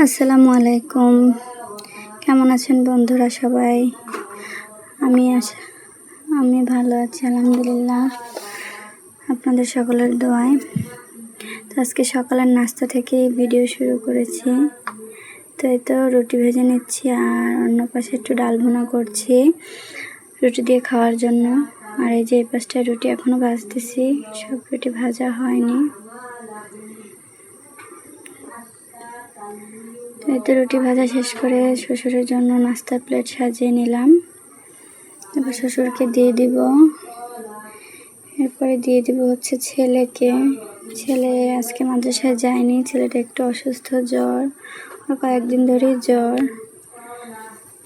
আসসালামু আলাইকুম। কেমন আছেন বন্ধুরা সবাই? আমি ভালো আছি আলহামদুলিল্লাহ, আপনাদের সকলের দোয়ায়। তো আজকে সকালের নাস্তা থেকে ভিডিও শুরু করেছি। তো এই তো রুটি ভেজে নিচ্ছি আর অন্য পাশে একটু ডাল ভুনা করছি রুটি দিয়ে খাওয়ার জন্য। আর এই যে এই পাশটায় রুটি এখনও ভাজতেছি, সব রুটি ভাজা হয়নি। এই তো রুটি ভাজা শেষ করে শ্বশুরের জন্য নাস্তার প্লেট সাজিয়ে নিলাম। এবার শ্বশুরকে দিয়ে দিব, এরপরে দিয়ে দিব হচ্ছে ছেলেকে। ছেলে আজকে মাদ্রাসায় যায়নি, ছেলেটা একটু অসুস্থ, জ্বর, ওর কয়েকদিন ধরেই জ্বর।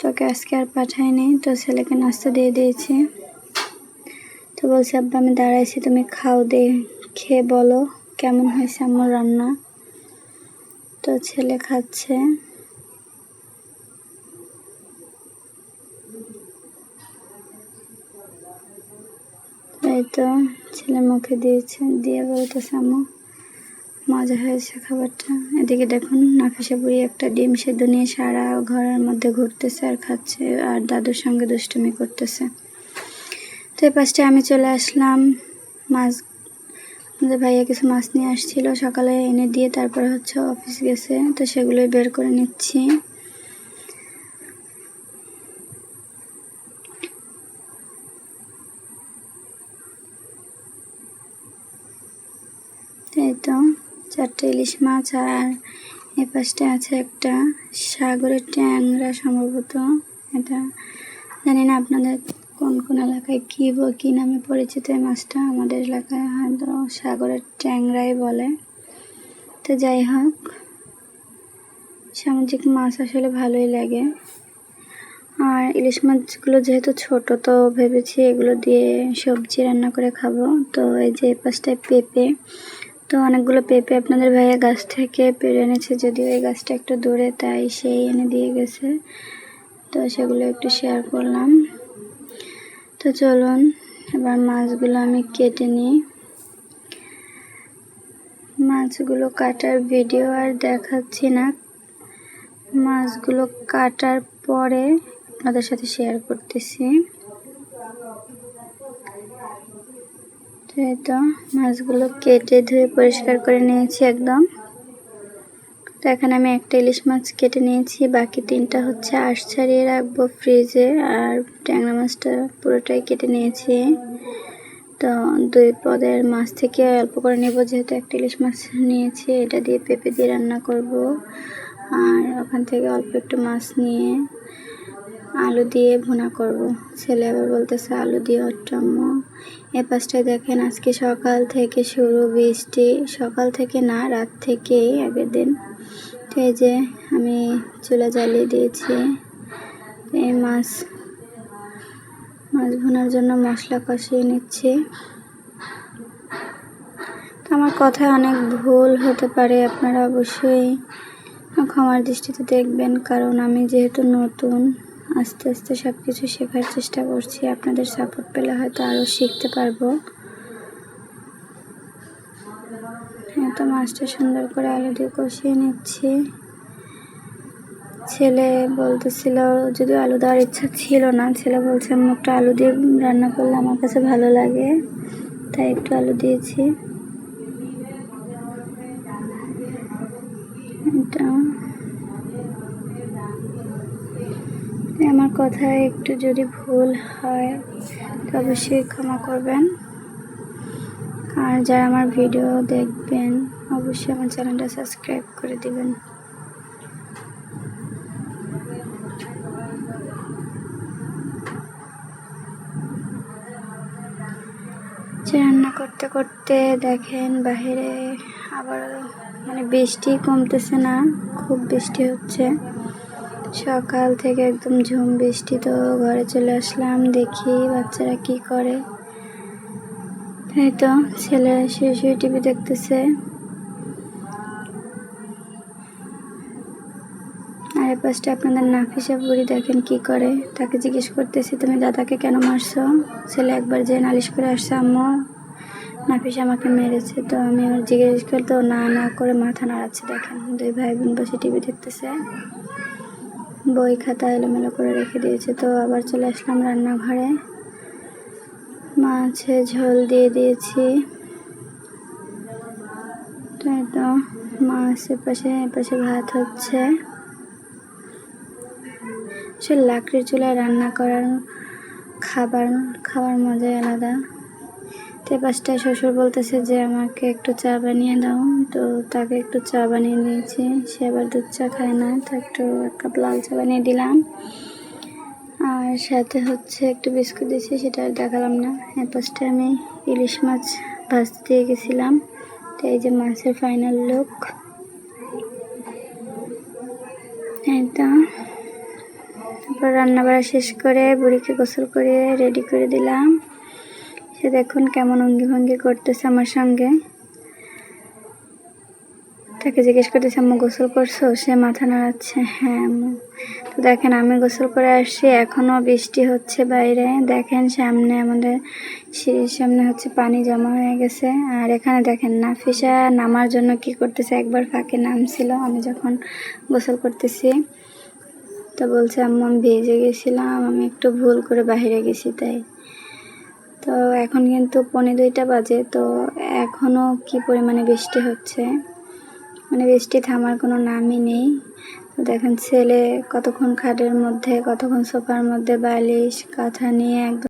তোকে আজকে আর পাঠায়নি, তো ছেলেকে নাস্তা দিয়ে দিয়েছি। তো বলছে আব্বা আমি দাঁড়াইছি, তুমি খাও, দে খেয়ে বলো কেমন হয়েছে আমার রান্না। তো ছেলে খাচ্ছে। এই তো ছেলে মুখে দিয়েছে, দিয়ে বলতেছে আম্মু মজা হয়েছে খাবারটা। এদিকে দেখুন নাফিসা বুড়ি একটা ডিম সেদ্ধ নিয়ে সারা ঘরের মধ্যে ঘুরতেছে আর খাচ্ছে, আর দাদুর সঙ্গে দুষ্টুমি করতেছে। তো এই পাশে আমি চলে আসলাম। মাছ, আমাদের ভাইয়া কিছু মাছ নিয়ে আসছিল, সকালে এনে দিয়ে তারপরে হচ্ছে অফিস গেছে, তো সেগুলোই বের করে নিচ্ছি। এই তো 4টে ইলিশ মাছ, আর এই পাশে আছে একটা সাগরের ট্যাংরা সম্ভবত। এটা জানি না আপনাদের কোন কোন এলাকায় কী নামে পরিচিত এই মাছটা, আমাদের এলাকায় হয়তো সাগরের ট্যাংরাই বলে। তো যাই হোক, সামুদ্রিক মাছ আসলে ভালোই লাগে। আর ইলিশ মাছগুলো যেহেতু ছোট, তো ভেবেছি এগুলো দিয়ে সবজি রান্না করে খাবো। তো এই যে এই পাশটায় পেঁপে, তো অনেকগুলো পেঁপে আপনাদের ভাইয়া গাছ থেকে পেড়ে এনেছে, যদিও এই গাছটা একটু দূরে, তাই সেই এনে দিয়ে গেছে। তো সেগুলো একটু শেয়ার করলাম। তো চলুন এবার মাছগুলো আমি কেটে নিই। মাছগুলো কাটার ভিডিও আর দেখাচ্ছি না, মাছগুলো কাটার পরে আপনাদের সাথে শেয়ার করতেছি। এই তো মাছগুলো কেটে ধুয়ে পরিষ্কার করে নিয়েছি একদম। তো এখানে আমি একটা ইলিশ মাছ কেটে নিয়েছি, বাকি 3টা হচ্ছে আঁশ ছাড়িয়ে রাখবো ফ্রিজে। আর ট্যাংরা মাছটা পুরোটাই কেটে নিয়েছি। তো 2 পদের মাছ থেকে অল্প করে নেব, যেহেতু একটা ইলিশ মাছ নিয়েছি, এটা দিয়ে পেঁপে দিয়ে রান্না করব। আর ওখান থেকে অল্প একটু মাছ নিয়ে আলু দিয়ে ভুনা করব। ছেলে আবার বলতেছে আলু দিয়ে আম্মু। এ পাশটায় দেখেন আজকে সকাল থেকে শুরু বৃষ্টি, সকাল থেকে না রাত থেকেই আগের দিন। তো এই যে আমি চুলা জ্বালিয়ে দিয়েছি। এই মাছ ভুনার জন্য মশলা কষিয়ে নিচ্ছি। তো আমার কথায় অনেক ভুল হতে পারে, আপনারা অবশ্যই ক্ষমার দৃষ্টিতে দেখবেন, কারণ আমি যেহেতু নতুন, আস্তে আস্তে সব কিছু শেখার চেষ্টা করছি। আপনাদের সাপোর্ট পেলে হয়তো আরও শিখতে পারবো। তো মাছটা সুন্দর করে আলু দিয়ে কষিয়ে নিচ্ছি। ছেলে বলতেছিল, যদিও আলু দেওয়ার ইচ্ছা ছিল না, ছেলে বলছে একটা আলু দিয়ে রান্না করলে আমার কাছে ভালো লাগে, তাই একটু আলু দিয়েছি। এটা আমার কথায় একটু যদি ভুল হয় তো অবশ্যই ক্ষমা করবেন। আর যারা আমার ভিডিও দেখবেন অবশ্যই আমার চ্যানেলটা সাবস্ক্রাইব করে দিবেন। রান্না করতে করতে দেখেন বাহিরে আবার বৃষ্টি কমতেছে না, খুব বৃষ্টি হচ্ছে সকাল থেকে, একদম ঝুম বৃষ্টি। তো ঘরে চলে আসলাম, দেখি বাচ্চারা কি করে। এই তো ছেলে শুয়ে শুয়ে টিভি দেখতেছে। আর এই পাশটা আপনাদের নাফিসা বুড়ি দেখেন কি করে। তাকে জিজ্ঞেস করতেছি তুমি দাদাকে কেন মারছো? ছেলে একবার যে নালিশ করে আসছে আম্মু নাফিস আমাকে মেরেছে, তো আমি ওর জিজ্ঞেস করতে না না করে মাথা নাড়াচ্ছে। দেখেন 2 ভাই বোন বসে টিভি দেখতেছে, বই খাতা এলোমেলো করে রেখে দিয়েছে। তো আবার চলে আসলাম রান্নাঘরে, মাছের ঝোল দিয়ে দিয়েছি। তো মাছের পাশে ভাত হচ্ছে। সে লাকড়ির চুলায় রান্না করার খাবার মজাই আলাদা। তো পাঁচটায় শ্বশুর বলতেছে যে আমাকে একটু চা বানিয়ে দাও, তো তাকে একটু চা বানিয়ে দিয়েছি। সে আবার দুধ চা খায় না, তো একটু 1 কাপ লাল চা বানিয়ে দিলাম। আর সাথে হচ্ছে একটু বিস্কুট দিয়েছি, সেটা আর দেখালাম না। এর পাশটায় আমি ইলিশ মাছ ভাজতে দিয়ে গেছিলাম। তো এই যে মাছের ফাইনাল লুক। এই তো তারপর রান্নাবাড়া শেষ করে বুড়িকে গোসল করে রেডি করে দিলাম। সে দেখুন কেমন অঙ্গি ভঙ্গি করতেছে আমার সঙ্গে। তাকে জিজ্ঞেস করতেছে আম্মু গোসল করছো? সে মাথা নাড়াচ্ছে হ্যাঁ আম্মু। তো দেখেন আমি গোসল করে আসছি, এখনও বৃষ্টি হচ্ছে বাইরে। দেখেন সামনে আমাদের সিঁড়ির সামনে হচ্ছে পানি জমা হয়ে গেছে। আর এখানে দেখেন নাফিসা নামার জন্য কি করতেছে, একবার ফাঁকে নামছিল আমি যখন গোসল করতেছি। তো বলছে আম্মু আমি ভিজে গেছিলাম, আমি একটু ভুল করে বাইরে গেছি তাই। তো এখন কিন্তু 1:45 বাজে, তো এখনও কি পরিমাণে বৃষ্টি হচ্ছে, মানে বৃষ্টি থামার কোনো নামই নেই। তো দেখেন ছেলে কতক্ষণ খাটের মধ্যে, কতক্ষণ সোফার মধ্যে বালিশ কাঁথা নিয়ে একদম